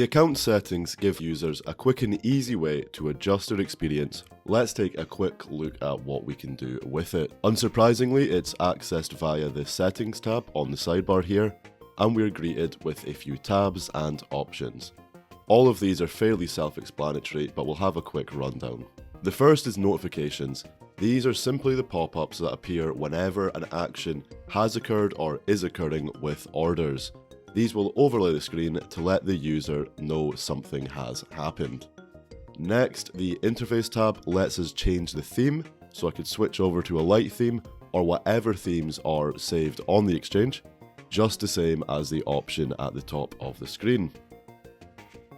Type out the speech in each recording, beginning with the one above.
The account settings give users a quick and easy way to adjust their experience. Let's take a quick look at what we can do with it. Unsurprisingly, it's accessed via the settings tab on the sidebar here, and we're greeted with a few tabs and options. All of these are fairly self-explanatory, but we'll have a quick rundown. The first is notifications. These are simply the pop-ups that appear whenever an action has occurred or is occurring with orders. These will overlay the screen to let the user know something has happened. Next, the interface tab lets us change the theme, so I could switch over to a light theme or whatever themes are saved on the exchange, just the same as the option at the top of the screen.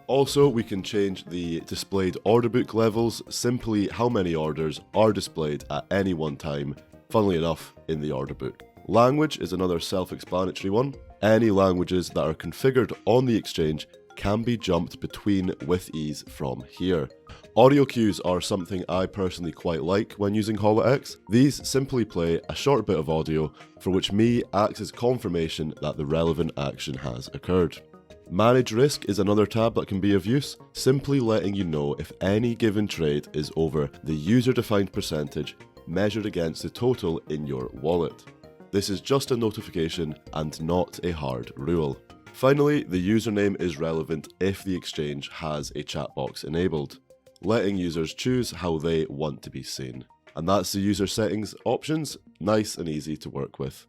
Also, we can change the displayed order book levels, simply how many orders are displayed at any one time, funnily enough, in the order book. Language is another self-explanatory one. Any languages that are configured on the exchange can be jumped between with ease from here. Audio cues are something I personally quite like when using HollaEx. These simply play a short bit of audio for which me acts as confirmation that the relevant action has occurred. Manage risk is another tab that can be of use, simply letting you know if any given trade is over the user-defined percentage measured against the total in your wallet. This is just a notification and not a hard rule. Finally, the username is relevant if the exchange has a chat box enabled, letting users choose how they want to be seen. And that's the user settings options, nice and easy to work with.